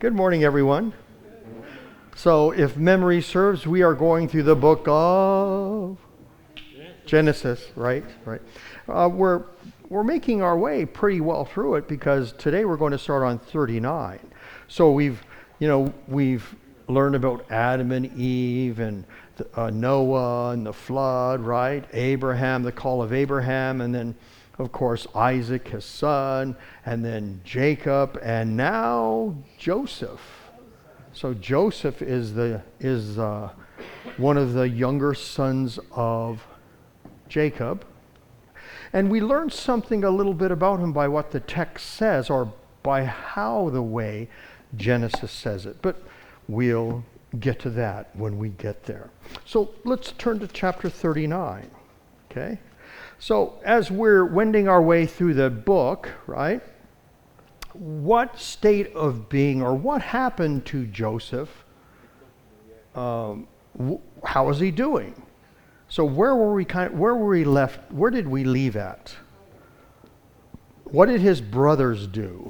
Good morning, everyone. So, if memory serves, we are going through the book of Genesis, right? Right. We're making our way pretty well through it because today we're going to start on 39. So we've learned about Adam and Eve and Noah and the flood, right? Abraham, the call of Abraham, and then of course Isaac, his son, and then Jacob, and now Joseph. So Joseph is one of the younger sons of Jacob. And we learned something a little bit about him by what the text says, or by how the way Genesis says it. But we'll get to that when we get there. So let's turn to chapter 39, okay? So as we're wending our way through the book, right, what state of being or what happened to Joseph? How is he doing? So where were we left? Where did we leave at? What did his brothers do?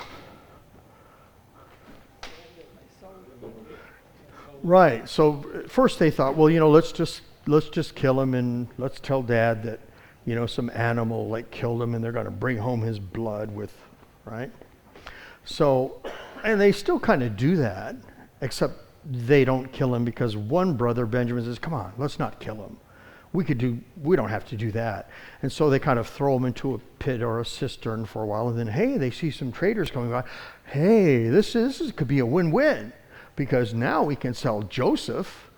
Right. So first they thought, well, let's just kill him and let's tell Dad that, some animal killed him and they're going to bring home his blood right? So, and they still kind of do that, except they don't kill him because one brother, Benjamin, says, come on, let's not kill him. We don't have to do that. And so they kind of throw him into a pit or a cistern for a while, and then, hey, they see some traders coming by. Hey, this could be a win-win, because now we can sell Joseph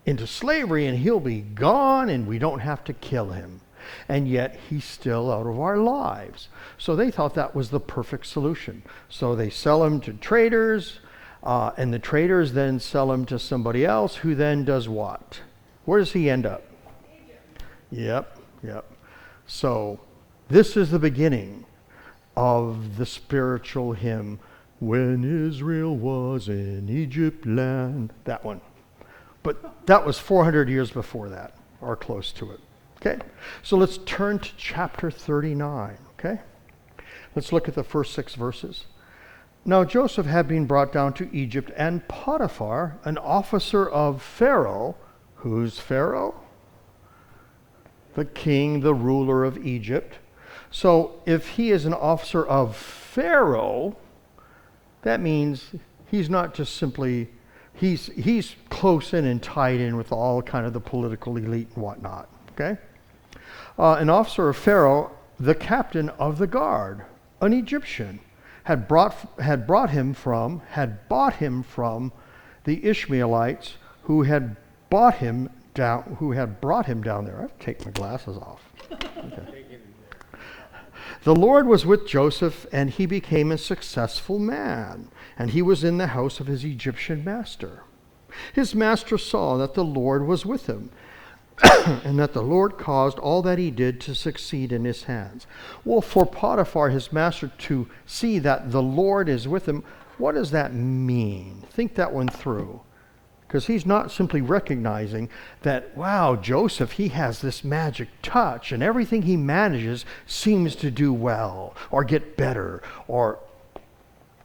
into slavery and he'll be gone and we don't have to kill him. And yet he's still out of our lives. So they thought that was the perfect solution. So they sell him to traders, and the traders then sell him to somebody else who then does what? Where does he end up? Egypt. Yep. So this is the beginning of the spiritual hymn, When Israel was in Egypt land. That one. But that was 400 years before that, or close to it. Okay, so let's turn to chapter 39, okay? Let's look at the first 6 verses. Now Joseph had been brought down to Egypt, and Potiphar, an officer of Pharaoh, who's Pharaoh? The king, the ruler of Egypt. So if he is an officer of Pharaoh, that means he's not just simply, he's close in and tied in with all kind of the political elite and whatnot, okay? An officer of Pharaoh, the captain of the guard, an Egyptian, had bought him from the Ishmaelites who had brought him down there. I have to take my glasses off. Okay. The Lord was with Joseph, and he became a successful man, and he was in the house of his Egyptian master. His master saw that the Lord was with him, and that the Lord caused all that he did to succeed in his hands. Well, for Potiphar, his master, to see that the Lord is with him, what does that mean? Think that one through. Because he's not simply recognizing that, wow, Joseph, he has this magic touch, and everything he manages seems to do well, or get better, or,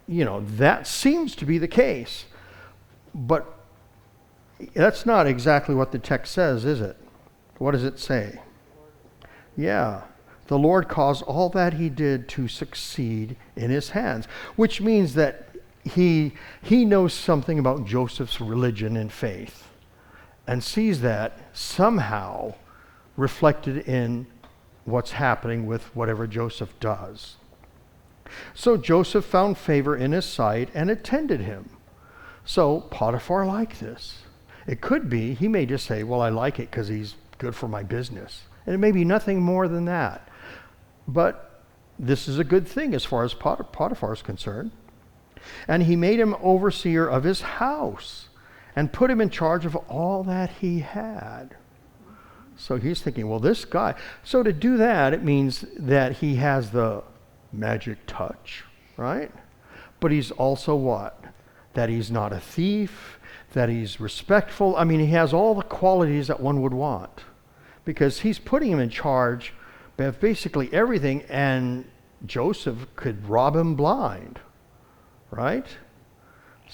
that seems to be the case. But that's not exactly what the text says, is it? What does it say? Yeah, the Lord caused all that he did to succeed in his hands, which means that he knows something about Joseph's religion and faith, and sees that somehow reflected in what's happening with whatever Joseph does. So Joseph found favor in his sight and attended him. So Potiphar liked this. It could be, he may just say, well, I like it because he's good for my business. And it may be nothing more than that. But this is a good thing as far as Potiphar is concerned. And he made him overseer of his house and put him in charge of all that he had. So he's thinking, well, this guy. So to do that, it means that he has the magic touch, right? But he's also what? That he's not a thief, that he's respectful. I mean, he has all the qualities that one would want, because he's putting him in charge of basically everything, and Joseph could rob him blind, right?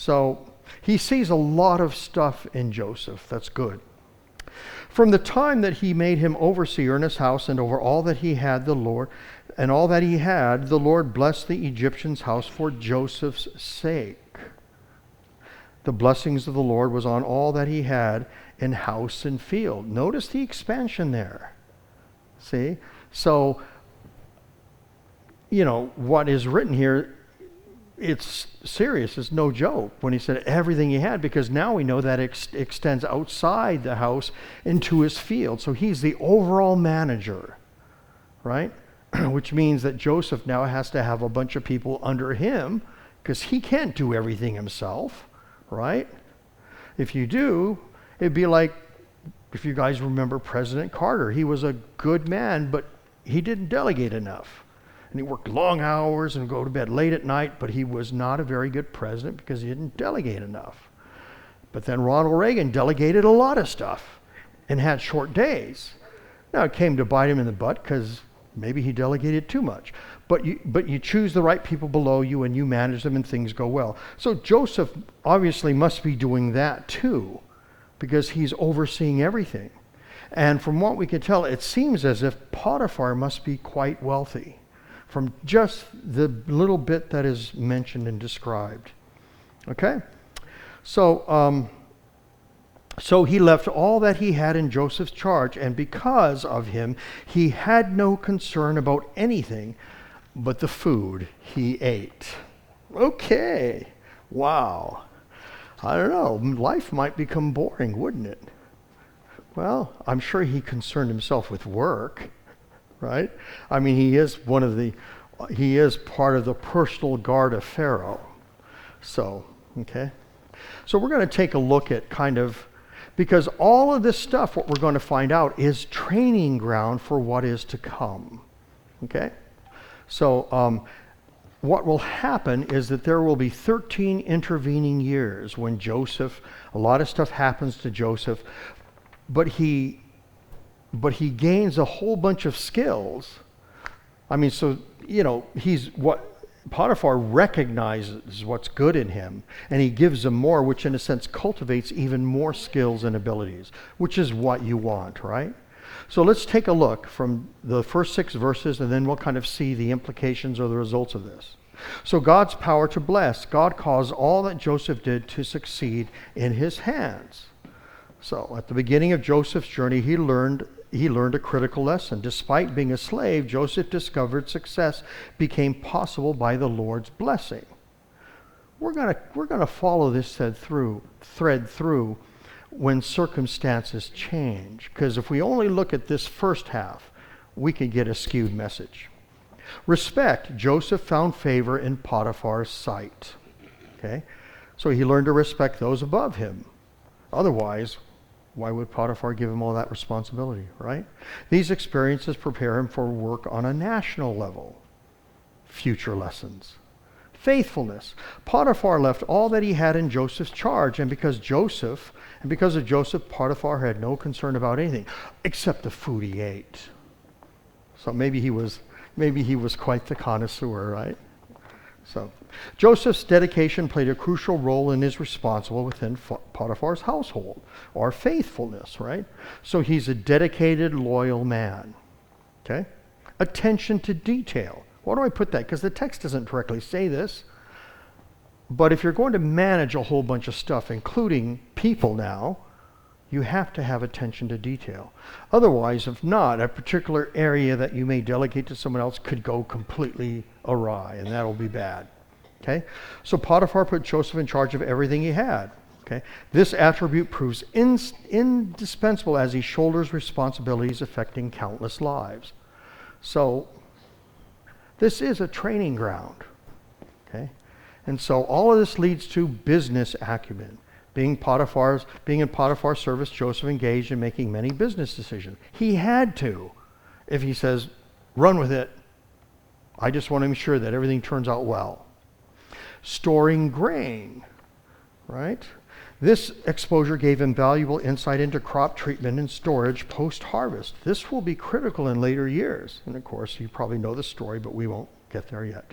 So he sees a lot of stuff in Joseph. That's good. From the time that he made him overseer in his house and over all that he had, the Lord blessed the Egyptian's house for Joseph's sake. The blessings of the Lord was on all that he had in house and field. Notice the expansion there. See? So, what is written here, it's serious. It's no joke when he said everything he had, because now we know that extends outside the house into his field. So he's the overall manager, right? Which means that Joseph now has to have a bunch of people under him because he can't do everything himself, right? If you do, it'd be like, if you guys remember President Carter, he was a good man, but he didn't delegate enough. And he worked long hours and go to bed late at night, but he was not a very good president because he didn't delegate enough. But then Ronald Reagan delegated a lot of stuff and had short days. Now it came to bite him in the butt because maybe he delegated too much. But you choose the right people below you and you manage them and things go well. So Joseph obviously must be doing that too, because he's overseeing everything. And from what we can tell, it seems as if Potiphar must be quite wealthy, from just the little bit that is mentioned and described. Okay? So he left all that he had in Joseph's charge, and because of him, he had no concern about anything but the food he ate. Okay. Wow. I don't know. Life might become boring, wouldn't it? Well, I'm sure he concerned himself with work. Right? I mean, he is part of the personal guard of Pharaoh. So, okay. So we're going to take a look at because all of this stuff, what we're going to find out, is training ground for what is to come. Okay? So, what will happen is that there will be 13 intervening years when a lot of stuff happens to Joseph, but he gains a whole bunch of skills. I mean, so, Potiphar recognizes what's good in him, and he gives him more, which in a sense cultivates even more skills and abilities, which is what you want, right? So let's take a look from the first 6 verses, and then we'll kind of see the implications or the results of this. So God's power to bless. God caused all that Joseph did to succeed in his hands. So at the beginning of Joseph's journey, he learned a critical lesson. Despite being a slave, Joseph discovered success became possible by the Lord's blessing. We're gonna follow this thread through when circumstances change, because if we only look at this first half, we can get a skewed message. Respect. Joseph found favor in Potiphar's sight. Okay, so he learned to respect those above him. Otherwise, why would Potiphar give him all that responsibility, right? These experiences prepare him for work on a national level. Future lessons. Faithfulness. Potiphar left all that he had in Joseph's charge, and because of Joseph, Potiphar had no concern about anything except the food he ate. So maybe he was quite the connoisseur, right? So Joseph's dedication played a crucial role and is responsible within Potiphar's household, or faithfulness, right? So he's a dedicated, loyal man. Okay? Attention to detail. Why do I put that? Because the text doesn't directly say this. But if you're going to manage a whole bunch of stuff, including people now, you have to have attention to detail. Otherwise, if not, a particular area that you may delegate to someone else could go completely awry, and that'll be bad. Okay? So Potiphar put Joseph in charge of everything he had. Okay? This attribute proves indispensable as he shoulders responsibilities affecting countless lives. So this is a training ground. Okay? And so all of this leads to business acumen. Being in Potiphar's service, Joseph engaged in making many business decisions. He had to. If he says, run with it, I just want to ensure that everything turns out well. Storing grain, right? This exposure gave him valuable insight into crop treatment and storage post-harvest. This will be critical in later years. And of course, you probably know the story, but we won't get there yet.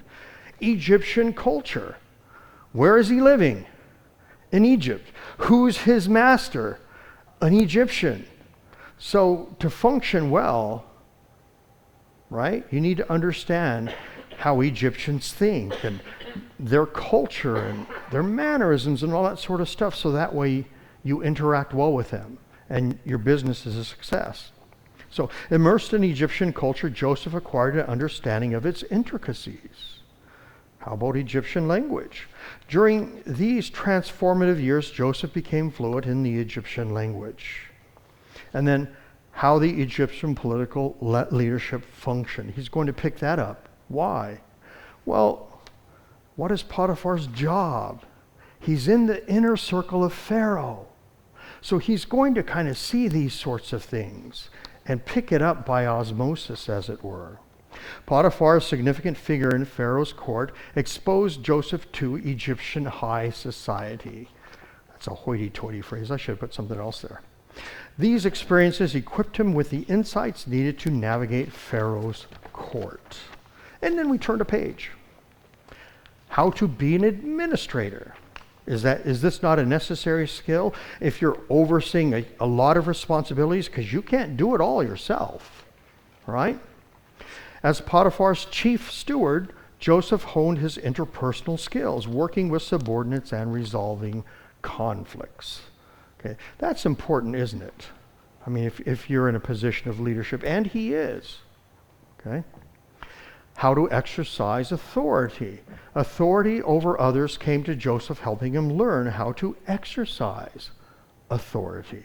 Egyptian culture. Where is he living? in Egypt. Who's his master? An Egyptian. So to function well, right, you need to understand how Egyptians think and their culture and their mannerisms and all that sort of stuff, so that way you interact well with them and your business is a success. So immersed in Egyptian culture, Joseph acquired an understanding of its intricacies. How about Egyptian language? During these transformative years, Joseph became fluent in the Egyptian language. And then how the Egyptian political leadership functioned. He's going to pick that up. Why? Well, what is Potiphar's job? He's in the inner circle of Pharaoh. So he's going to kind of see these sorts of things and pick it up by osmosis, as it were. Potiphar, a significant figure in Pharaoh's court, exposed Joseph to Egyptian high society. That's a hoity-toity phrase. I should have put something else there. These experiences equipped him with the insights needed to navigate Pharaoh's court. And then we turn a page. How to be an administrator. Is this not a necessary skill if you're overseeing a lot of responsibilities, because you can't do it all yourself, right? As Potiphar's chief steward, Joseph honed his interpersonal skills, working with subordinates and resolving conflicts. Okay, that's important, isn't it? I mean, if you're in a position of leadership, and he is, okay? How to exercise authority. Authority over others came to Joseph, helping him learn how to exercise authority.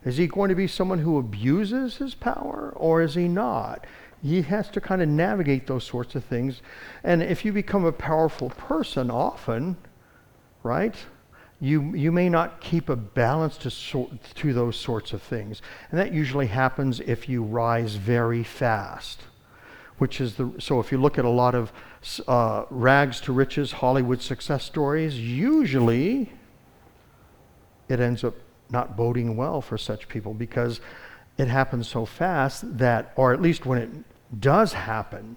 Is he going to be someone who abuses his power, or is he not? He has to kind of navigate those sorts of things. And if you become a powerful person often, right, you may not keep a balance to those sorts of things. And that usually happens if you rise very fast. So if you look at a lot of rags to riches Hollywood success stories, usually it ends up not boding well for such people, because it happens so fast that, or at least when it does happen,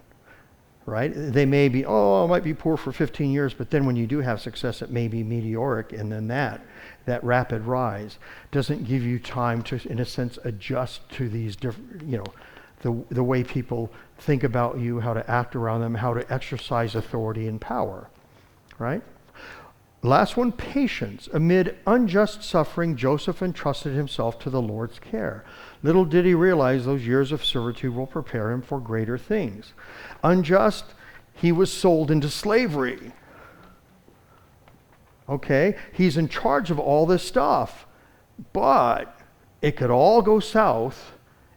right, they may be, I might be poor for 15 years, but then when you do have success, it may be meteoric, and then that rapid rise doesn't give you time to, in a sense, adjust to these different, the way people think about you, how to act around them, how to exercise authority and power, right? Last one, patience. Amid unjust suffering, Joseph entrusted himself to the Lord's care. Little did he realize those years of servitude will prepare him for greater things. Unjust, he was sold into slavery. Okay, he's in charge of all this stuff, but it could all go south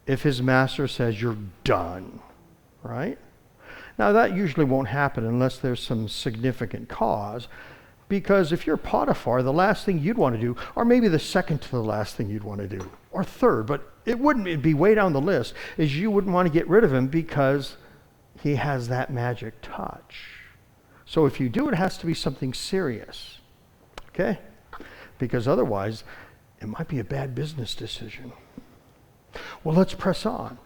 if his master says you're done, right? Now that usually won't happen unless there's some significant cause, because if you're Potiphar, the last thing you'd want to do, or maybe the second to the last thing you'd want to do, or third, but it'd be way down the list, is you wouldn't want to get rid of him because he has that magic touch. So if you do, it has to be something serious, okay? Because otherwise, it might be a bad business decision. Well, let's press on.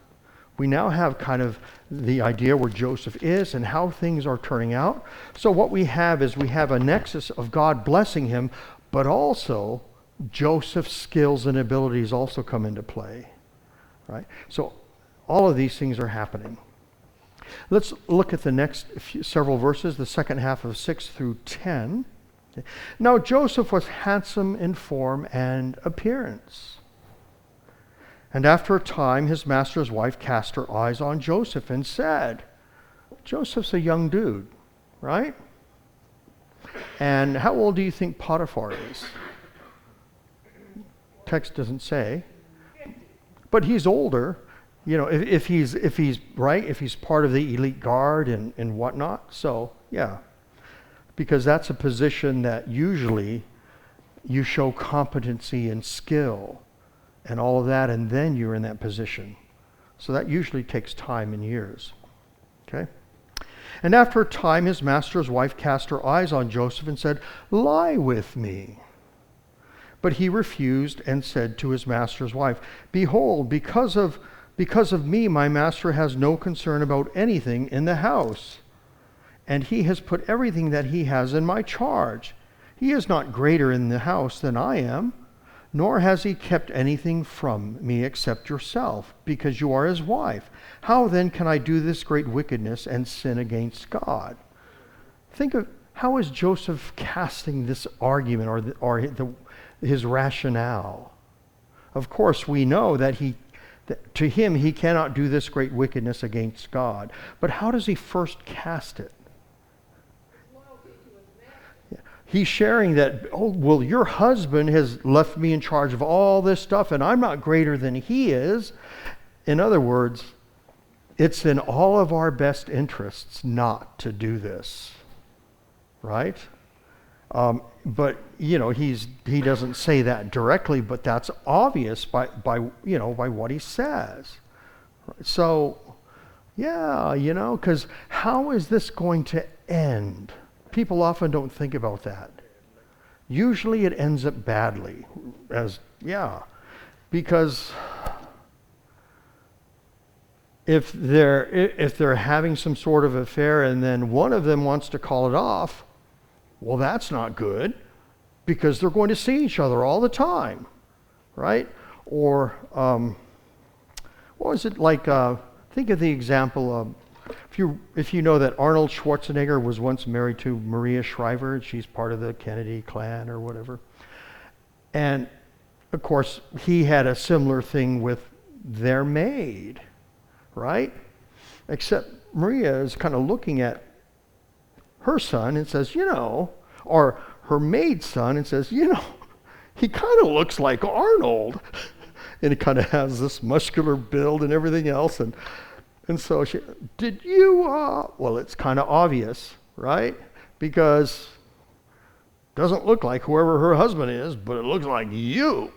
We now have kind of the idea where Joseph is and how things are turning out. So what we have is we have a nexus of God blessing him, but also Joseph's skills and abilities also come into play, right? So all of these things are happening. Let's look at the next several verses, the second half of 6 through 10. Now Joseph was handsome in form and appearance. And after a time, his master's wife cast her eyes on Joseph and said, Joseph's a young dude, right? And how old do you think Potiphar is? Text doesn't say. But he's older. If he's part of the elite guard and whatnot. So, yeah. Because that's a position that usually you show competency and skill and all of that, and then you're in that position. So that usually takes time and years. Okay? And after a time, his master's wife cast her eyes on Joseph and said, lie with me. But he refused and said to his master's wife, behold, because of me, my master has no concern about anything in the house. And he has put everything that he has in my charge. He is not greater in the house than I am, nor has he kept anything from me except yourself, because you are his wife. How then can I do this great wickedness and sin against God? Think of how is Joseph casting this argument or his rationale? Of course, we know that to him he cannot do this great wickedness against God. But how does he first cast it? He's sharing that, oh, well, your husband has left me in charge of all this stuff, and I'm not greater than he is. In other words, it's in all of our best interests not to do this, right? But he doesn't say that directly, but that's obvious by what he says. So, yeah, because how is this going to end? People often don't think about that. Usually it ends up badly, because if they're having some sort of affair and then one of them wants to call it off, well, that's not good, because they're going to see each other all the time, right? Or what was it like? Think of the example of. If you know that Arnold Schwarzenegger was once married to Maria Shriver, she's part of the Kennedy clan or whatever. And of course, he had a similar thing with their maid, right? Except Maria is kind of looking at her son and says, or her maid's son and says, he kind of looks like Arnold. And he kind of has this muscular build and everything else. And so she, did you, well, it's kind of obvious, right? Because it doesn't look like whoever her husband is, but it looks like you.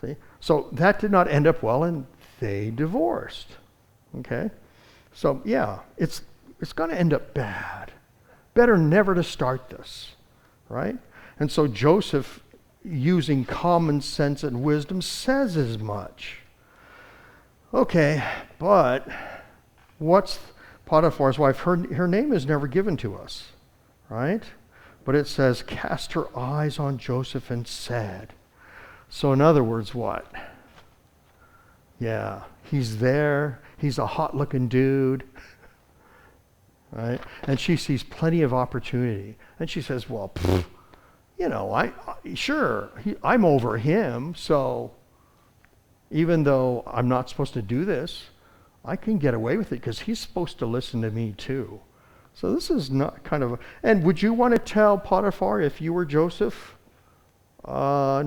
See? So that did not end up well, and they divorced. Okay? So, yeah, it's going to end up bad. Better never to start this, right? And so Joseph, using common sense and wisdom, says as much. Okay, but what's Potiphar's wife? Her name is never given to us, right? But it says, cast her eyes on Joseph and said. So in other words, what? Yeah, he's there. He's a hot-looking dude, right? And she sees plenty of opportunity. And she says, well, I'm over him, so even though I'm not supposed to do this, I can get away with it because he's supposed to listen to me too. So this is not kind of and would you want to tell Potiphar if you were Joseph? I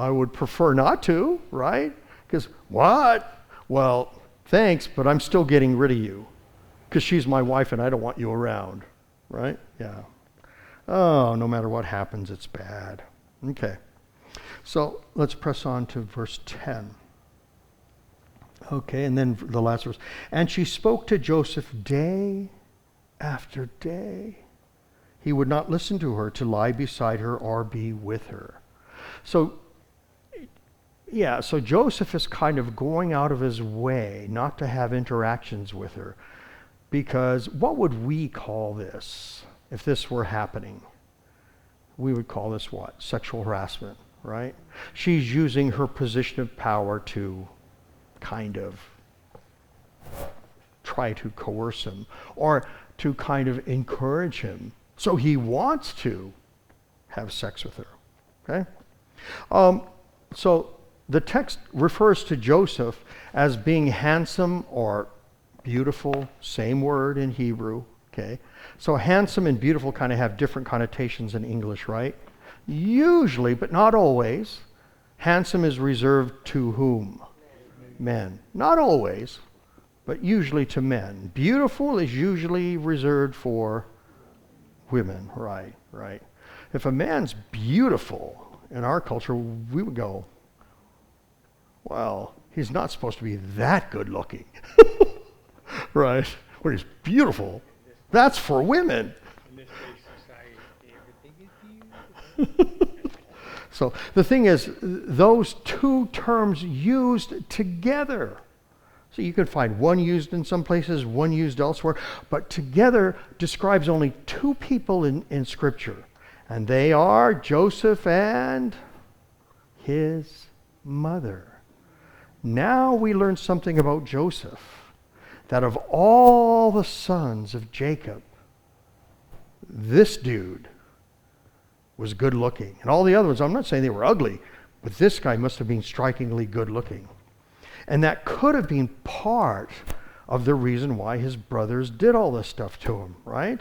would prefer not to, right? Because what? Well, thanks, but I'm still getting rid of you because she's my wife and I don't want you around, right? Yeah. Oh, no matter what happens, it's bad. Okay. So let's press on to verse 10. Okay, and then the last verse. And she spoke to Joseph day after day. He would not listen to her to lie beside her or be with her. So Joseph is kind of going out of his way not to have interactions with her. Because what would we call this if this were happening? We would call this what? Sexual harassment, right? She's using her position of power to kind of try to coerce him or to kind of encourage him. So he wants to have sex with her, okay? So the text refers to Joseph as being handsome or beautiful, same word in Hebrew, okay? So handsome and beautiful kind of have different connotations in English, right? Usually, but not always, handsome is reserved to whom? Men. Not always, but usually to men. Beautiful is usually reserved for women, right. If a man's beautiful in our culture, we would go, well, he's not supposed to be that good looking, right? But he's beautiful. That's for women. In this day society, everything is beautiful. So the thing is, those two terms used together. So you can find one used in some places, one used elsewhere, but together describes only two people in Scripture. And they are Joseph and his mother. Now we learn something about Joseph, that of all the sons of Jacob, this dude was good looking. And all the other ones, I'm not saying they were ugly, but this guy must have been strikingly good looking. And that could have been part of the reason why his brothers did all this stuff to him, right?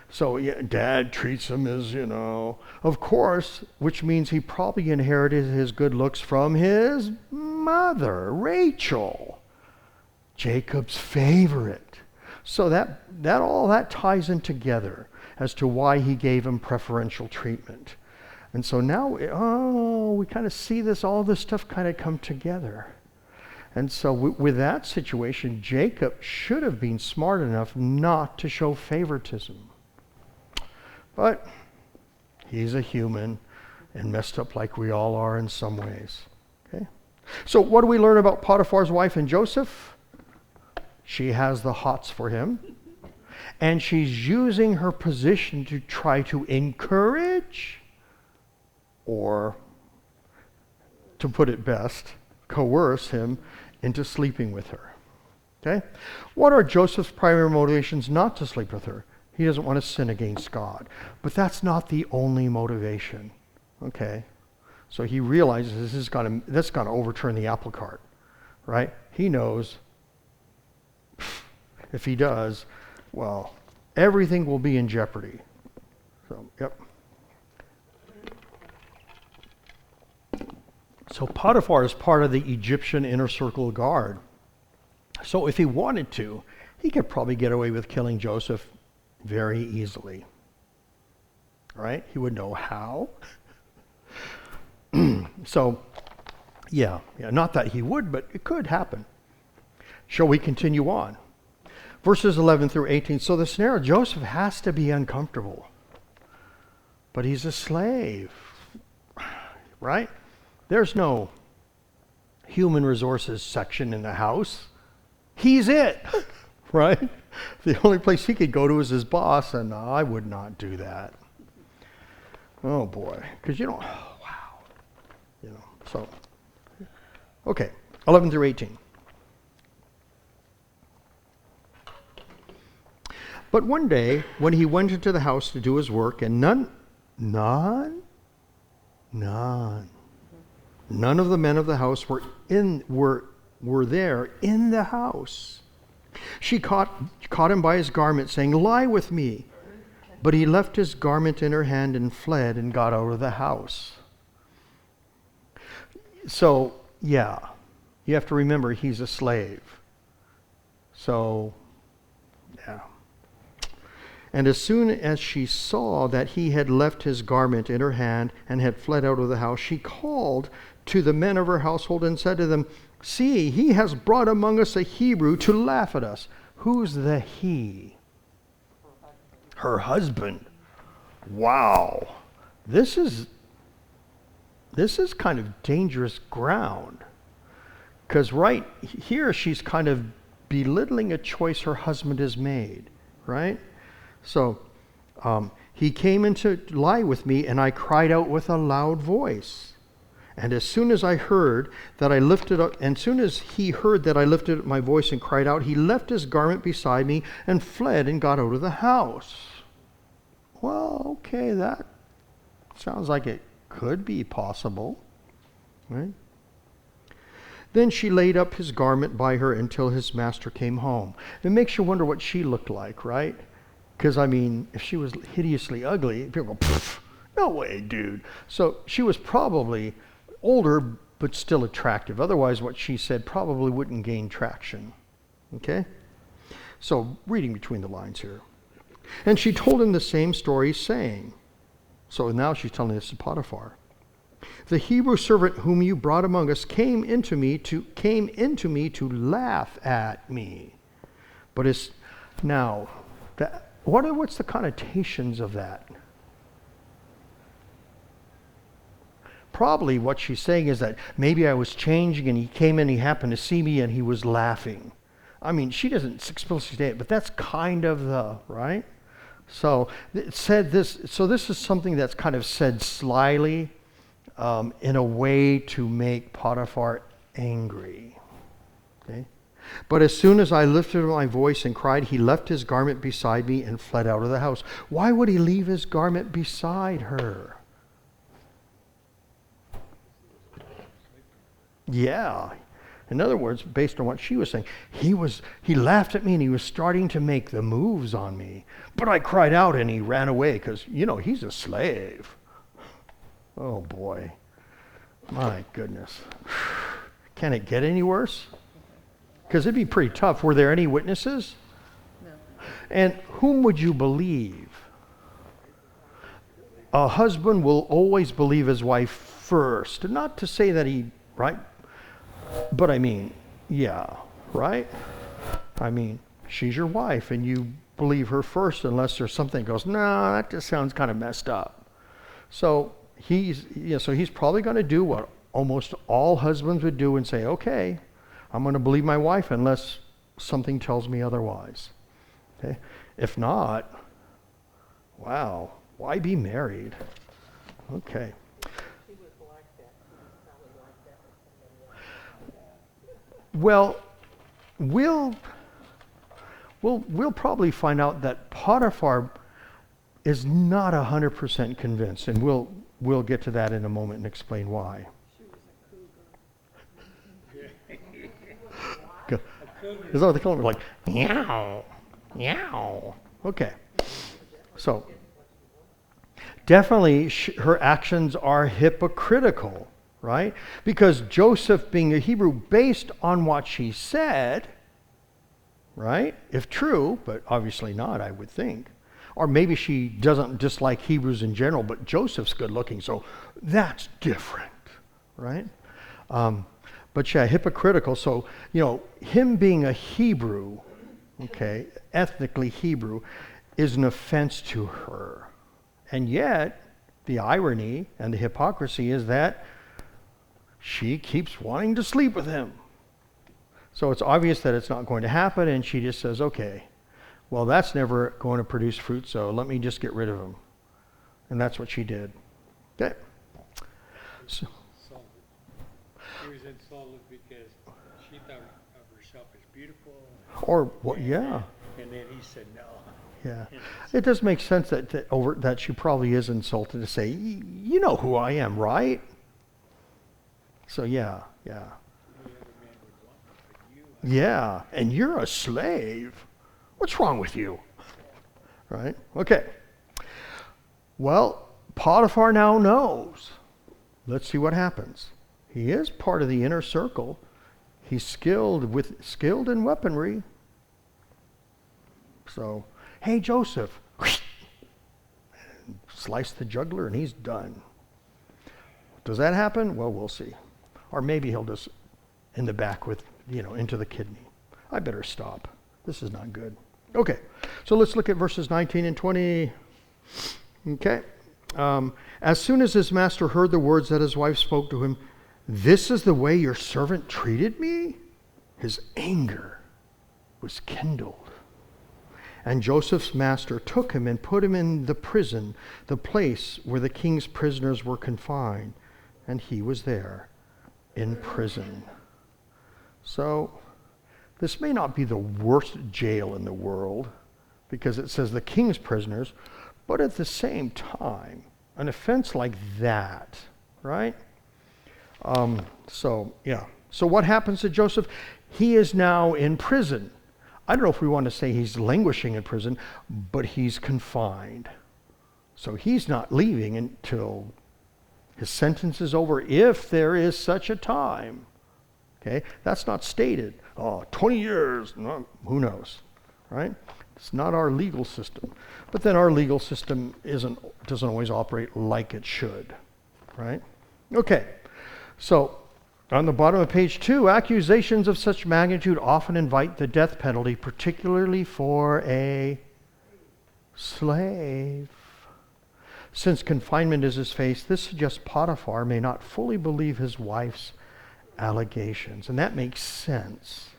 So yeah, Dad treats him as, of course, which means he probably inherited his good looks from his mother, Rachel, Jacob's favorite. So that all that ties in together as to why he gave him preferential treatment. And so now, we kind of see all this stuff kind of come together. And so with that situation, Jacob should have been smart enough not to show favoritism. But he's a human and messed up like we all are in some ways. Okay? So what do we learn about Potiphar's wife and Joseph? She has the hots for him. And she's using her position to try to encourage, or to put it best, coerce him into sleeping with her. Okay? What are Joseph's primary motivations not to sleep with her? He doesn't want to sin against God. But that's not the only motivation. Okay? So he realizes that's going to overturn the apple cart. Right? He knows if he does, well, everything will be in jeopardy. So, yep. So Potiphar is part of the Egyptian inner circle guard. So if he wanted to, he could probably get away with killing Joseph very easily. Right? He would know how. So, yeah, not that he would, but it could happen. Shall we continue on? Verses 11 through 18. So the snare of Joseph has to be uncomfortable. But he's a slave. Right? There's no human resources section in the house. He's it. Right? The only place he could go to is his boss, and I would not do that. Oh boy. Because wow. So, okay. 11 through 18. But one day, when he went into the house to do his work, and none of the men of the house were there in the house. She caught him by his garment, saying, "Lie with me." But he left his garment in her hand and fled and got out of the house. So, yeah, you have to remember he's a slave. So, yeah. And as soon as she saw that he had left his garment in her hand and had fled out of the house, she called to the men of her household and said to them, "See, he has brought among us a Hebrew to laugh at us." Who's the he? Her husband. Wow. This is kind of dangerous ground. Because right here she's kind of belittling a choice her husband has made, right? So he came in to lie with me, and I cried out with a loud voice. And as soon as he heard that I lifted up my voice and cried out, he left his garment beside me and fled and got out of the house. Well, okay, that sounds like it could be possible, right? Then she laid up his garment by her until his master came home. It makes you wonder what she looked like, right? Because, if she was hideously ugly, people go, no way, dude. So she was probably older, but still attractive. Otherwise, what she said probably wouldn't gain traction. Okay? So, reading between the lines here. And she told him the same story, saying, so now she's telling this to Potiphar, "The Hebrew servant whom you brought among us came into me to laugh at me." But it's now that. What's the connotations of that? probably what she's saying is that maybe I was changing and he came in, he happened to see me and he was laughing. I mean, she doesn't explicitly say it, but that's kind of the, right? So it said this, so this is something that's kind of said slyly in a way to make Potiphar angry. Okay? But as soon as I lifted my voice and cried, he left his garment beside me and fled out of the house. Why would he leave his garment beside her? Yeah. In other words, based on what she was saying, he laughed at me and he was starting to make the moves on me. But I cried out and he ran away because, he's a slave. Oh boy. My goodness. Can it get any worse? Because it'd be pretty tough. Were there any witnesses? No. And whom would you believe? A husband will always believe his wife first. Not to say that he, right? But I mean, yeah, right? I mean, she's your wife and you believe her first unless there's something that goes, no, that just sounds kind of messed up. So he's probably going to do what almost all husbands would do and say, okay, I'm going to believe my wife unless something tells me otherwise. Okay? If not, wow, why be married? Okay. Well, we'll probably find out that Potiphar is not 100% convinced, and we'll get to that in a moment and explain why. Is that what they call it? Like, meow, meow. Okay. So, definitely her actions are hypocritical, right? Because Joseph, being a Hebrew, based on what she said, right? If true, but obviously not, I would think. Or maybe she doesn't dislike Hebrews in general, but Joseph's good looking, so that's different, right? But yeah, hypocritical. So, him being a Hebrew, okay, ethnically Hebrew, is an offense to her. And yet, the irony and the hypocrisy is that she keeps wanting to sleep with him. So it's obvious that it's not going to happen, and she just says, okay, well, that's never going to produce fruit, so let me just get rid of him. And that's what she did. Okay. So, she was insulted because she thought of herself as beautiful. Or, well, yeah. And then he said no. Yeah. It does make sense that she probably is insulted to say, you know who I am, right? So, yeah. Yeah, and you're a slave. What's wrong with you? Right? Okay. Well, Potiphar now knows. Let's see what happens. He is part of the inner circle. He's skilled in weaponry. So, hey, Joseph. Slice the jugular and he's done. Does that happen? Well, we'll see. Or maybe he'll just in the back with, into the kidney. I better stop. This is not good. Okay, so let's look at verses 19 and 20. Okay. As soon as his master heard the words that his wife spoke to him, this is the way your servant treated me? His anger was kindled. And Joseph's master took him and put him in the prison, the place where the king's prisoners were confined. And he was there in prison. So, this may not be the worst jail in the world, because it says the king's prisoners, but at the same time, an offense like that, right? So what happens to Joseph? He is now in prison. I don't know if we want to say he's languishing in prison, but he's confined. So he's not leaving until his sentence is over, if there is such a time. Okay, that's not stated. 20 years, no, who knows, right? It's not our legal system. But then our legal system doesn't always operate like it should, right? Okay, so on the bottom of page 2, accusations of such magnitude often invite the death penalty, particularly for a slave. Since confinement is his face, this suggests Potiphar may not fully believe his wife's allegations. And that makes sense,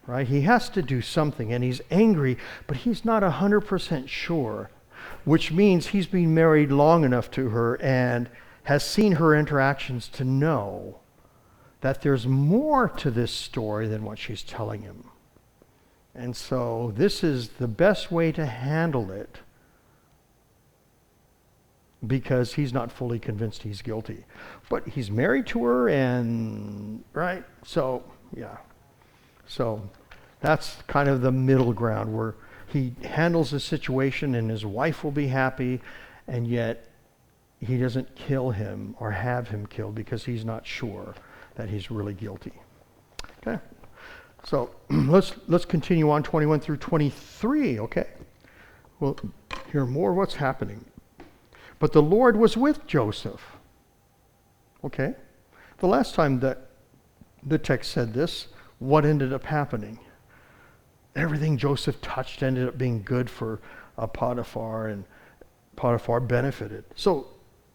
right? He has to do something, and he's angry, but he's not 100% sure, which means he's been married long enough to her and has seen her interactions to know that there's more to this story than what she's telling him. And so this is the best way to handle it, because he's not fully convinced he's guilty. But he's married to her, and, right? So, yeah. So that's kind of the middle ground where he handles the situation and his wife will be happy, and yet he doesn't kill him or have him killed because he's not sure that he's really guilty. Okay? So let's continue on 21 through 23, okay? We'll hear more of what's happening. But the Lord was with Joseph. Okay? The last time that the text said this, what ended up happening? Everything Joseph touched ended up being good for Potiphar, and Potiphar benefited. So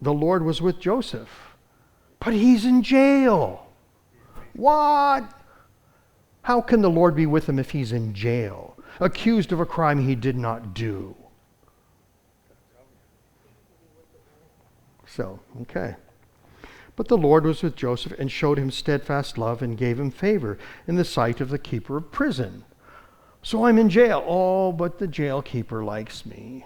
the Lord was with Joseph, but he's in jail. What? How can the Lord be with him if he's in jail, accused of a crime he did not do? So, okay. But the Lord was with Joseph and showed him steadfast love and gave him favor in the sight of the keeper of prison. So I'm in jail. Oh, but the jail keeper likes me.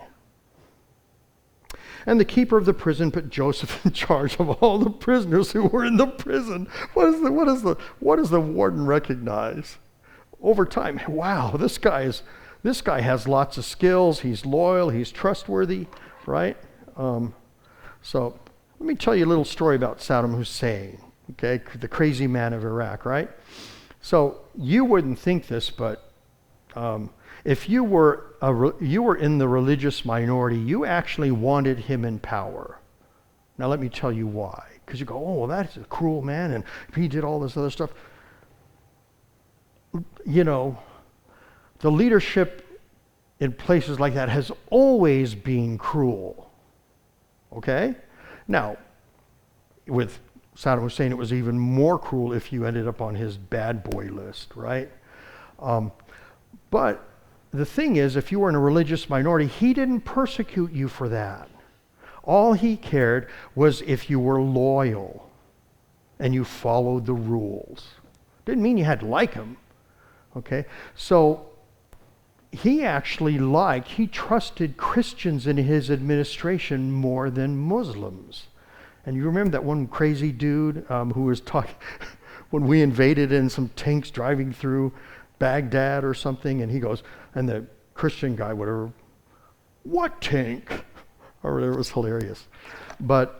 And the keeper of the prison put Joseph in charge of all the prisoners who were in the prison. What does the warden recognize? Over time, wow, this guy has lots of skills. He's loyal. He's trustworthy, right? So let me tell you a little story about Saddam Hussein, okay, the crazy man of Iraq, right? So you wouldn't think this, but if you were in the religious minority, you actually wanted him in power. Now let me tell you why. Because you go, oh, well, that's a cruel man, and he did all this other stuff. You know, the leadership in places like that has always been cruel. Okay? Now, with Saddam Hussein, it was even more cruel if you ended up on his bad boy list, right? But the thing is, if you were in a religious minority, he didn't persecute you for that. All he cared was if you were loyal and you followed the rules. Didn't mean you had to like him. Okay? So he trusted Christians in his administration more than Muslims. And you remember that one crazy dude who was talking when we invaded in some tanks driving through Baghdad or something, and he goes, and the Christian guy, whatever, what tank? Or whatever, it was hilarious. But,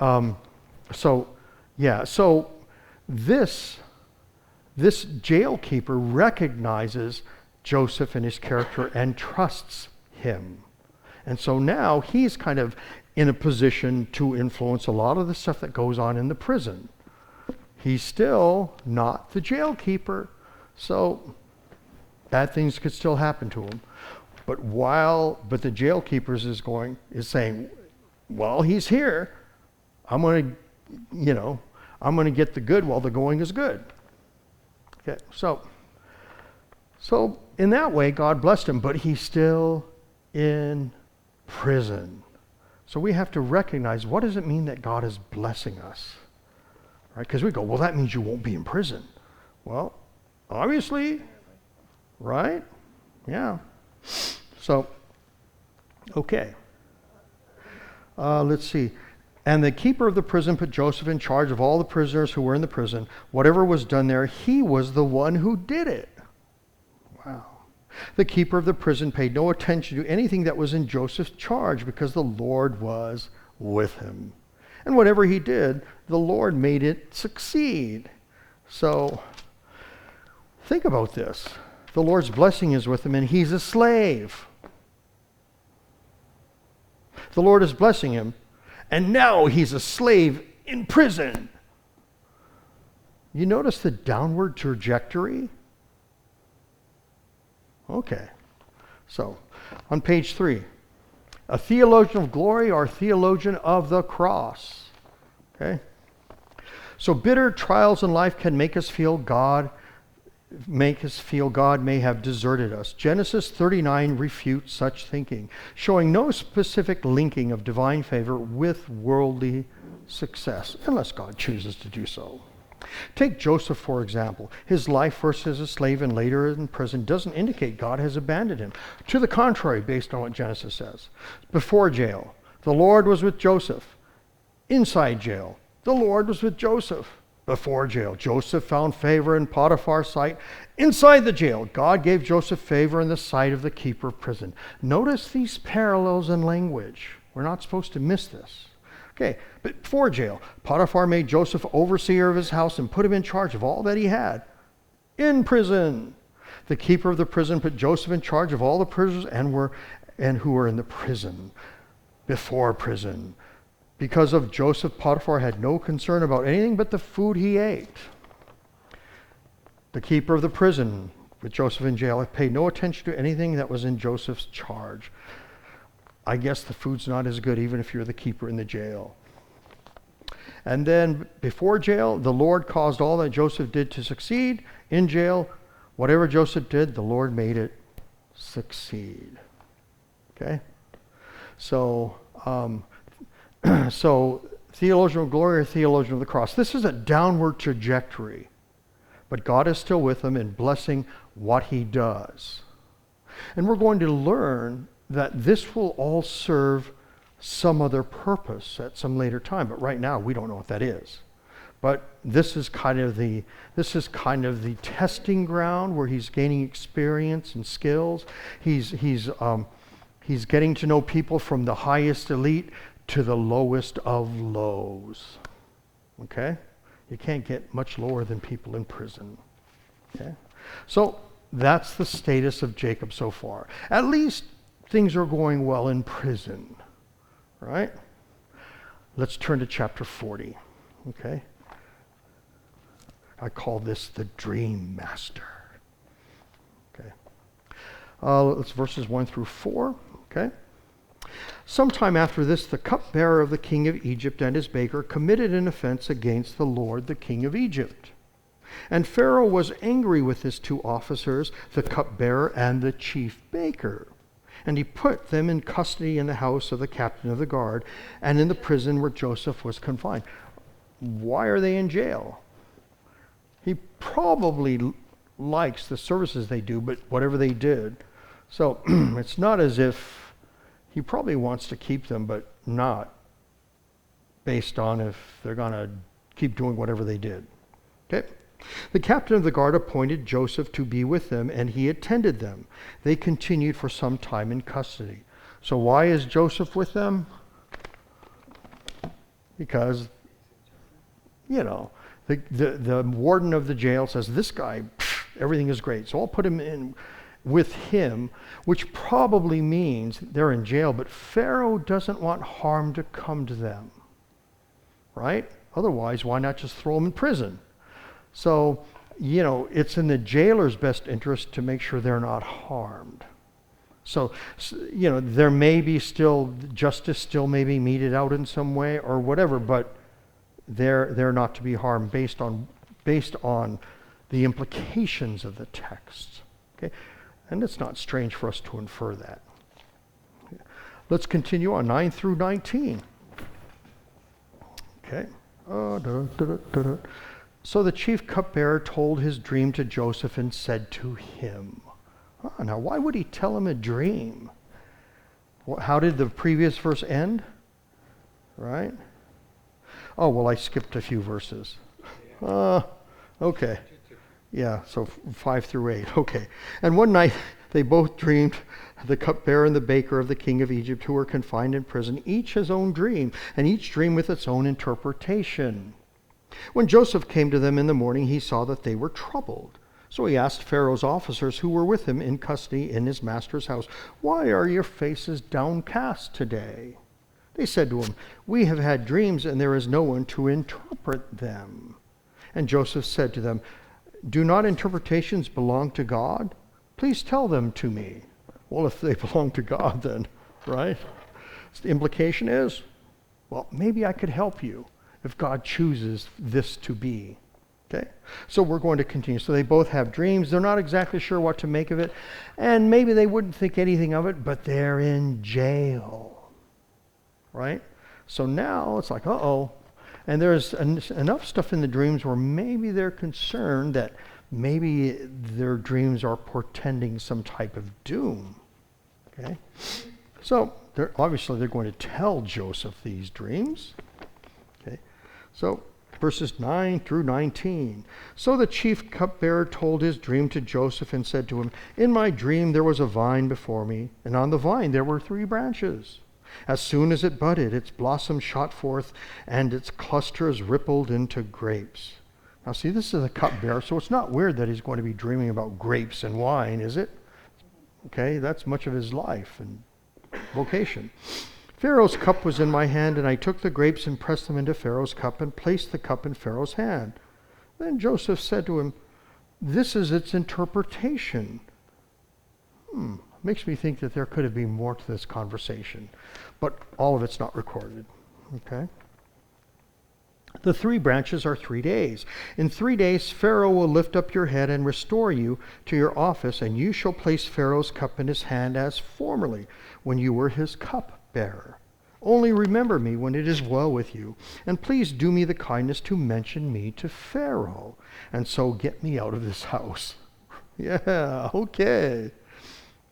so this jail keeper recognizes Joseph and his character and trusts him. And so now he's kind of in a position to influence a lot of the stuff that goes on in the prison. He's still not the jail keeper, so bad things could still happen to him. But the jail keeper is saying, well, he's here. I'm going to get the good while the going is good. Okay, so in that way, God blessed him, but he's still in prison. So we have to recognize, what does it mean that God is blessing us? Right? Because we go, well, that means you won't be in prison. Well, obviously, right? Yeah. So, okay. Let's see. And the keeper of the prison put Joseph in charge of all the prisoners who were in the prison. Whatever was done there, he was the one who did it. Wow. The keeper of the prison paid no attention to anything that was in Joseph's charge because the Lord was with him. And whatever he did, the Lord made it succeed. So, think about this. The Lord's blessing is with him, and he's a slave. The Lord is blessing him, and now he's a slave in prison. You notice the downward trajectory? Okay. So, on page 3, A theologian of glory or a theologian of the cross. Okay? So bitter trials in life can make us feel God may have deserted us. Genesis 39 refutes such thinking, showing no specific linking of divine favor with worldly success, unless God chooses to do so. Take Joseph, for example. His life first as a slave and later in prison doesn't indicate God has abandoned him. To the contrary, based on what Genesis says. Before jail, the Lord was with Joseph. Inside jail, the Lord was with Joseph. Before jail, Joseph found favor in Potiphar's sight. Inside the jail, God gave Joseph favor in the sight of the keeper of prison. Notice these parallels in language. We're not supposed to miss this. Okay, but before jail, Potiphar made Joseph overseer of his house and put him in charge of all that he had. In prison, the keeper of the prison put Joseph in charge of all the prisoners and who were in the prison. Before prison, because of Joseph, Potiphar had no concern about anything but the food he ate. The keeper of the prison, with Joseph in jail, paid no attention to anything that was in Joseph's charge. I guess the food's not as good even if you're the keeper in the jail. And then before jail, the Lord caused all that Joseph did to succeed. In jail, whatever Joseph did, the Lord made it succeed. Okay? So, theologian of glory or theologian of the cross. This is a downward trajectory. But God is still with him in blessing what he does. And we're going to learn that this will all serve some other purpose at some later time. But right now, we don't know what that is. But this is kind of the testing ground where he's gaining experience and skills. He's getting to know people from the highest elite to the lowest of lows. Okay? You can't get much lower than people in prison. Okay? So that's the status of Jacob so far. At least things are going well in prison. Right? Let's turn to chapter 40. Okay? I call this the Dream Master. Okay? It's verses 1 through 4. Okay? Sometime after this, the cupbearer of the king of Egypt and his baker committed an offense against the Lord, the king of Egypt. And Pharaoh was angry with his two officers, the cupbearer and the chief baker. And he put them in custody in the house of the captain of the guard and in the prison where Joseph was confined. Why are they in jail? He probably likes the services they do, but whatever they did. So it's not as if he probably wants to keep them, but not based on if they're going to keep doing whatever they did. Okay? The captain of the guard appointed Joseph to be with them, and he attended them. They continued for some time in custody. So why is Joseph with them? Because, the warden of the jail says, this guy, everything is great. So I'll put him in with him, which probably means they're in jail, but Pharaoh doesn't want harm to come to them. Right? Otherwise, why not just throw them in prison? So, it's in the jailer's best interest to make sure they're not harmed. So, there may be justice still may be meted out in some way or whatever, but they're not to be harmed based on the implications of the text. Okay? And it's not strange for us to infer that. Let's continue on 9 through 19. Okay. So the chief cupbearer told his dream to Joseph and said to him, now why would he tell him a dream? How did the previous verse end? Right? Oh, well, I skipped a few verses. Okay. Yeah, so 5 through 8. Okay. And one night they both dreamed, the cupbearer and the baker of the king of Egypt, who were confined in prison, each his own dream, and each dream with its own interpretation. When Joseph came to them in the morning, he saw that they were troubled. So he asked Pharaoh's officers who were with him in custody in his master's house, "Why are your faces downcast today?" They said to him, "We have had dreams, and there is no one to interpret them." And Joseph said to them, "Do not interpretations belong to God? Please tell them to me." Well, if they belong to God, then, right? The implication is, well, maybe I could help you if God chooses this to be. Okay? So we're going to continue. So they both have dreams. They're not exactly sure what to make of it. And maybe they wouldn't think anything of it, but they're in jail. Right? So now it's like, uh-oh. And there's enough stuff in the dreams where maybe they're concerned that maybe their dreams are portending some type of doom. Okay? So they're going to tell Joseph these dreams. Okay? So verses 9 through 19. So the chief cupbearer told his dream to Joseph and said to him, "In my dream there was a vine before me, and on the vine there were 3 branches. As soon as it budded, its blossom shot forth, and its clusters rippled into grapes." Now see, this is a cupbearer, so it's not weird that he's going to be dreaming about grapes and wine, is it? Okay, that's much of his life and vocation. "Pharaoh's cup was in my hand, and I took the grapes and pressed them into Pharaoh's cup and placed the cup in Pharaoh's hand. Then Joseph said to him, 'This is its interpretation.'" Makes me think that there could have been more to this conversation, but all of it's not recorded. Okay? "The 3 branches are 3 days. In 3 days Pharaoh will lift up your head and restore you to your office, and you shall place Pharaoh's cup in his hand as formerly, when you were his cupbearer. Only remember me when it is well with you, and please do me the kindness to mention me to Pharaoh, and so get me out of this house." Yeah, okay.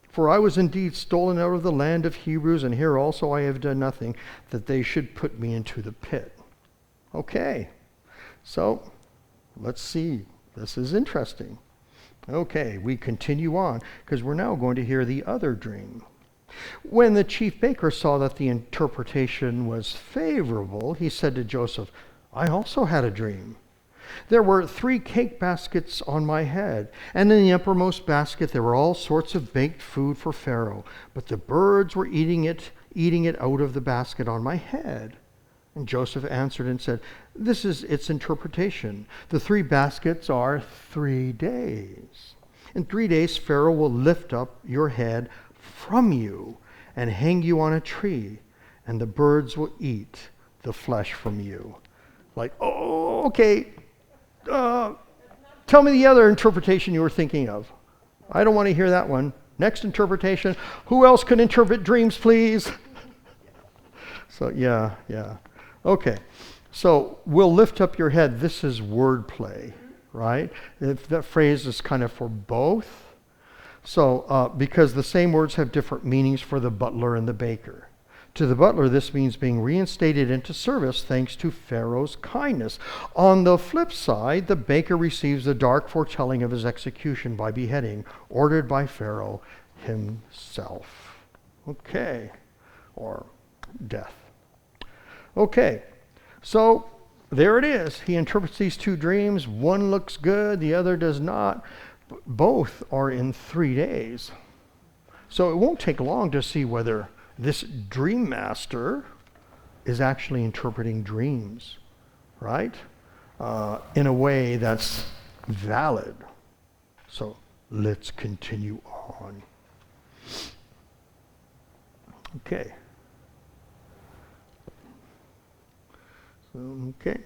"For I was indeed stolen out of the land of Hebrews, and here also I have done nothing, that they should put me into the pit." Okay, so let's see. This is interesting. Okay, we continue on, because we're now going to hear the other dream. "When the chief baker saw that the interpretation was favorable, he said to Joseph, 'I also had a dream. There were 3 cake baskets on my head, and in the uppermost basket there were all sorts of baked food for Pharaoh, but the birds were eating it out of the basket on my head.' And Joseph answered and said, 'This is its interpretation. The 3 baskets are 3 days. In 3 days Pharaoh will lift up your head from you and hang you on a tree, and the birds will eat the flesh from you.'" Like, oh, okay. Tell me the other interpretation you were thinking of. I don't want to hear that one. Next interpretation. Who else can interpret dreams, please? So, yeah. Okay. So, "we'll lift up your head." This is wordplay, right? That phrase is kind of for both. So, because the same words have different meanings for the butler and the baker. To the butler, this means being reinstated into service thanks to Pharaoh's kindness. On the flip side, the baker receives the dark foretelling of his execution by beheading, ordered by Pharaoh himself. Okay. Or death. Okay. So, there it is. He interprets these 2 dreams. One looks good, the other does not. Both are in 3 days. So it won't take long to see whether this dream master is actually interpreting dreams, right? In a way that's valid. So let's continue on. Okay. Okay.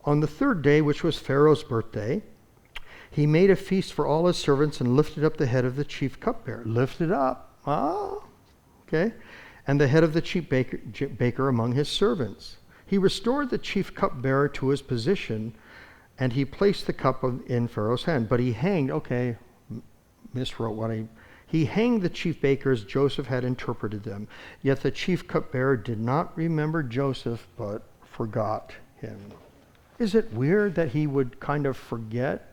"On the 3rd day, which was Pharaoh's birthday, he made a feast for all his servants and lifted up the head of the chief cupbearer." Lifted up. Okay. "And the head of the chief baker among his servants. He restored the chief cupbearer to his position, and he placed the cup in Pharaoh's hand. But he hanged," okay, miswrote what he hanged the chief baker as Joseph had interpreted them. Yet the chief cupbearer did not remember Joseph, but forgot him. Is it weird that he would kind of forget?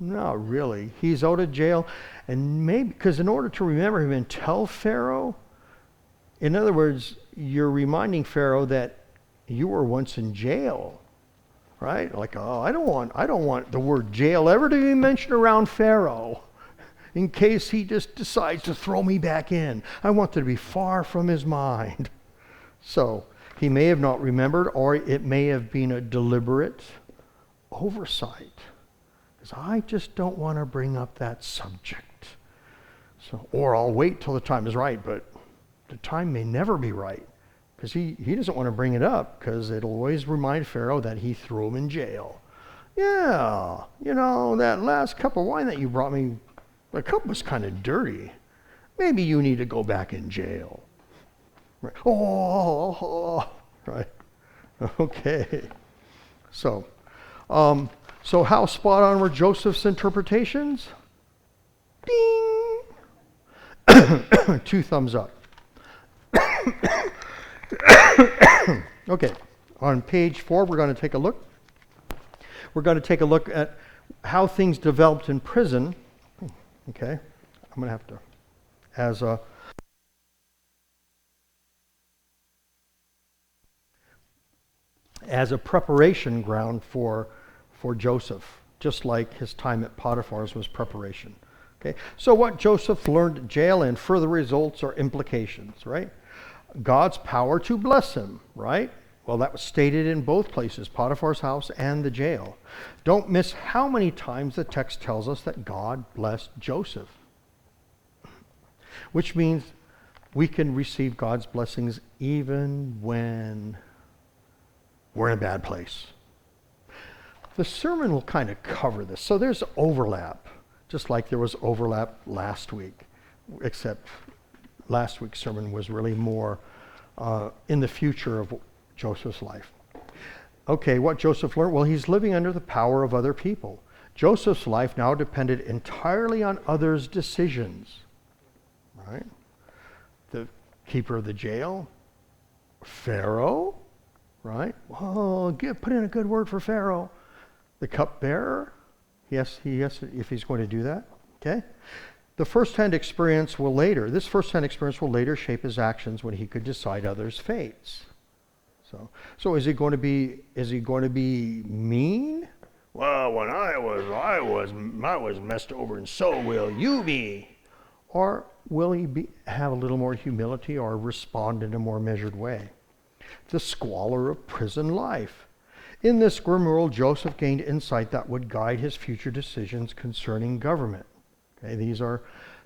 Not really. He's out of jail, and maybe because in order to remember him and tell Pharaoh, in other words, you're reminding Pharaoh that you were once in jail, right? Like, oh, I don't want the word jail ever to be mentioned around Pharaoh, in case he just decides to throw me back in. I want it to be far from his mind. So he may have not remembered, or it may have been a deliberate oversight. I just don't want to bring up that subject. So, or I'll wait till the time is right, but the time may never be right because he doesn't want to bring it up because it'll always remind Pharaoh that he threw him in jail. Yeah, that last cup of wine that you brought me, the cup was kind of dirty. Maybe you need to go back in jail. Right. Oh, right. Okay. So how spot on were Joseph's interpretations? Ding! 2 thumbs up. Okay. On page 4, we're going to take a look. We're going to take a look at how things developed in prison. Okay. I'm going to have to, as a preparation ground for Joseph, just like his time at Potiphar's was preparation. Okay. So what Joseph learned at jail and further results or implications, right? God's power to bless him, right? Well, that was stated in both places, Potiphar's house and the jail. Don't miss how many times the text tells us that God blessed Joseph, which means we can receive God's blessings even when we're in a bad place. The sermon will kind of cover this. So there's overlap, just like there was overlap last week, except last week's sermon was really more in the future of Joseph's life. Okay, what Joseph learned? Well, he's living under the power of other people. Joseph's life now depended entirely on others' decisions, right? The keeper of the jail, Pharaoh, right? Oh, put in a good word for Pharaoh. The cupbearer, yes, if he's going to do that, okay? This first-hand experience will later shape his actions when he could decide others' fates. So is he going to be mean? Well, when I was messed over, and so will you be. Or will he have a little more humility or respond in a more measured way? The squalor of prison life. In this grim world, Joseph gained insight that would guide his future decisions concerning government. Okay, these are,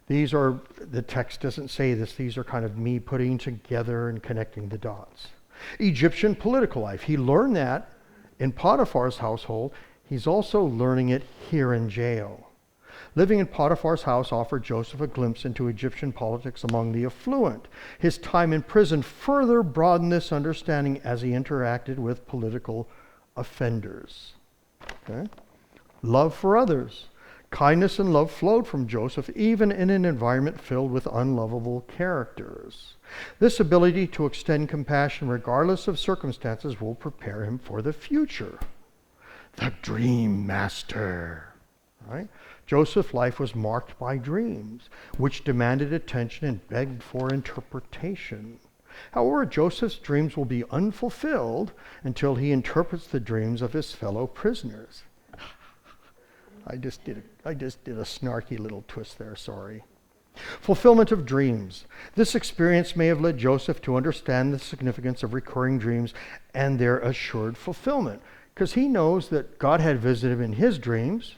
the text doesn't say this, these are kind of me putting together and connecting the dots. Egyptian political life. He learned that in Potiphar's household. He's also learning it here in jail. Living in Potiphar's house offered Joseph a glimpse into Egyptian politics among the affluent. His time in prison further broadened this understanding as he interacted with political offenders. Okay? Love for others. Kindness and love flowed from Joseph, even in an environment filled with unlovable characters. This ability to extend compassion regardless of circumstances will prepare him for the future. The dream master. Right? Joseph's life was marked by dreams, which demanded attention and begged for interpretation. However, Joseph's dreams will be unfulfilled until he interprets the dreams of his fellow prisoners. I just did a snarky little twist there, sorry. Fulfillment of dreams. This experience may have led Joseph to understand the significance of recurring dreams and their assured fulfillment, because he knows that God had visited him in his dreams,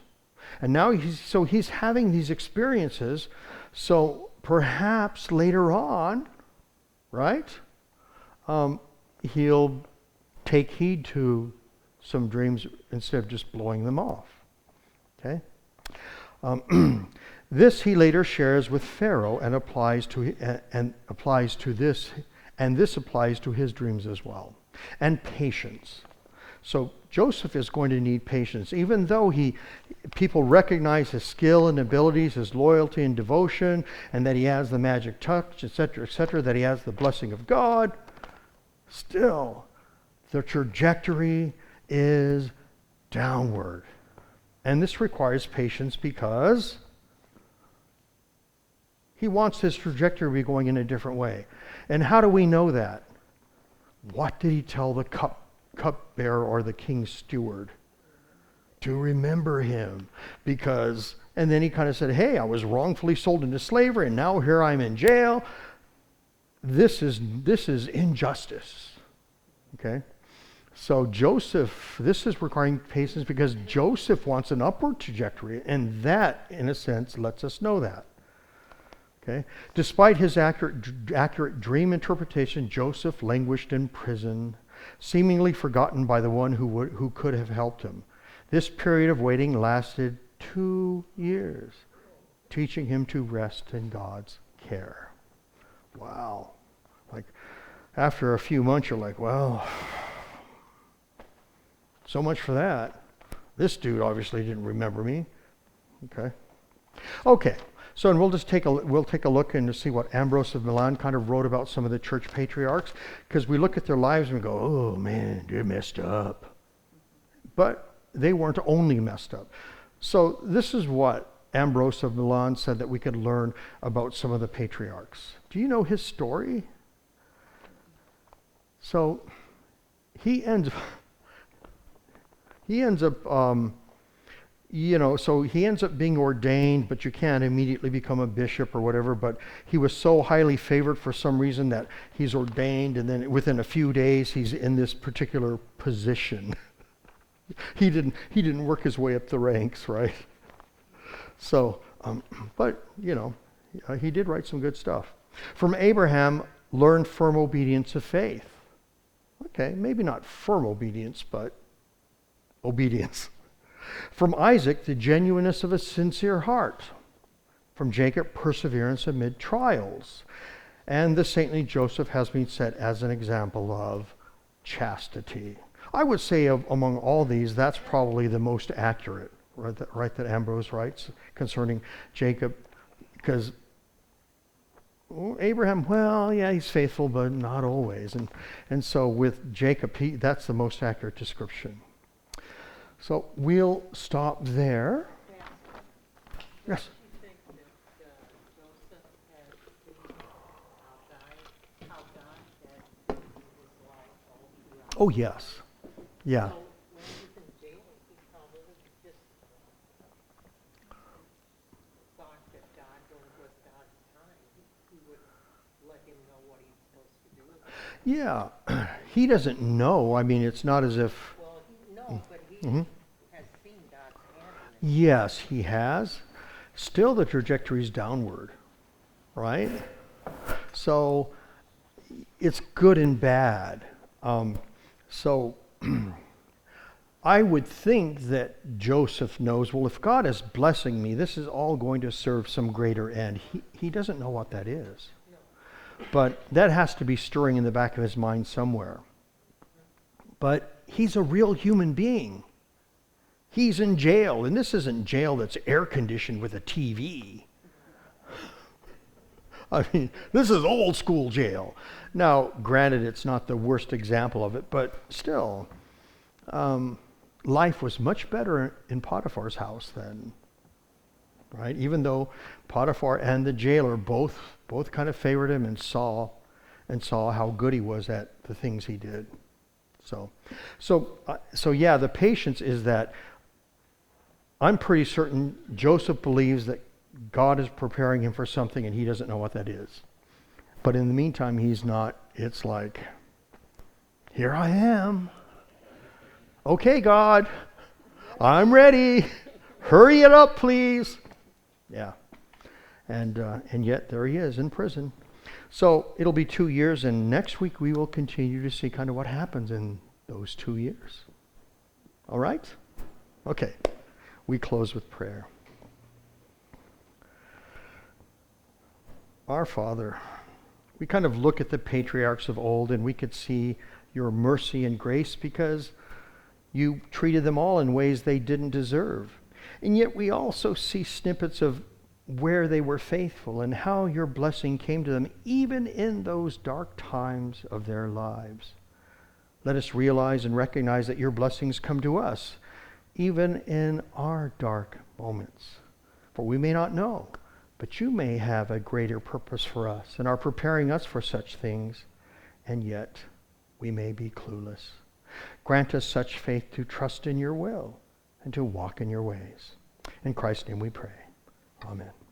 and now he's having these experiences, so perhaps later on, right, he'll take heed to some dreams instead of just blowing them off. Okay, this he later shares with Pharaoh and applies to his dreams as well. And patience. So Joseph is going to need patience, even though people recognize his skill and abilities, his loyalty and devotion, and that he has the magic touch, etc., that he has the blessing of God. Still, the trajectory is downward. And this requires patience because he wants his trajectory to be going in a different way. And how do we know that? What did he tell the cupbearer or the king's steward? To remember him. And then he kind of said, hey, I was wrongfully sold into slavery, and now here I'm in jail. This is injustice. Okay? So Joseph, this is requiring patience because Joseph wants an upward trajectory, and that, in a sense, lets us know that. Okay? Despite his accurate dream interpretation, Joseph languished in prison, seemingly forgotten by the one who could have helped him. This period of waiting lasted 2 years, teaching him to rest in God's care. Wow. Like, after a few months, you're like, well, so much for that. This dude obviously didn't remember me. Okay. So, and we'll take a look and to see what Ambrose of Milan kind of wrote about some of the church patriarchs, because we look at their lives and we go, oh man, they're messed up. But they weren't only messed up. So this is what Ambrose of Milan said that we could learn about some of the patriarchs. Do you know his story? So he ends up being ordained, but you can't immediately become a bishop or whatever. But he was so highly favored for some reason that he's ordained, and then within a few days he's in this particular position. He didn't work his way up the ranks, right? So, but he did write some good stuff. From Abraham, learn firm obedience of faith. Okay, maybe not firm obedience, but obedience. From Isaac, the genuineness of a sincere heart. From Jacob, perseverance amid trials. And the saintly Joseph has been set as an example of chastity. I would say among all these, that's probably the most accurate, right, that Ambrose writes concerning Jacob. Because Abraham, well, yeah, he's faithful, but not always. And so with Jacob, that's the most accurate description. So we'll stop there. Yes? Do you think that Joseph had seen how God had his life all throughout? Oh, yes. Yeah. So when he was in jail, he probably just thought that God, when it was God's time, he would let him know what he was supposed to do with it. Yeah. He doesn't know. I mean, it's not as if... Well, but he has seen God's hand in it. Yes, he has. Still, the trajectory is downward, right? So it's good and bad. So I would think that Joseph knows, well, if God is blessing me, this is all going to serve some greater end. He doesn't know what that is. No. But that has to be stirring in the back of his mind somewhere. But he's a real human being. He's in jail, and this isn't jail that's air-conditioned with a TV. I mean, this is old school jail. Now, granted, it's not the worst example of it, but still, life was much better in Potiphar's house then, right? Even though Potiphar and the jailer both kind of favored him and saw how good he was at the things he did. So yeah, the patience is that I'm pretty certain Joseph believes that God is preparing him for something and he doesn't know what that is. But in the meantime, he's not. It's like, here I am. Okay, God, I'm ready. Hurry it up, please. Yeah. And yet there he is in prison. So it'll be 2 years, and next week we will continue to see kind of what happens in those 2 years. All right? Okay. We close with prayer. Our Father, we kind of look at the patriarchs of old and we could see your mercy and grace because you treated them all in ways they didn't deserve. And yet we also see snippets of where they were faithful and how your blessing came to them even in those dark times of their lives. Let us realize and recognize that your blessings come to us even in our dark moments. For we may not know, but you may have a greater purpose for us and are preparing us for such things, and yet we may be clueless. Grant us such faith to trust in your will and to walk in your ways. In Christ's name we pray. Amen.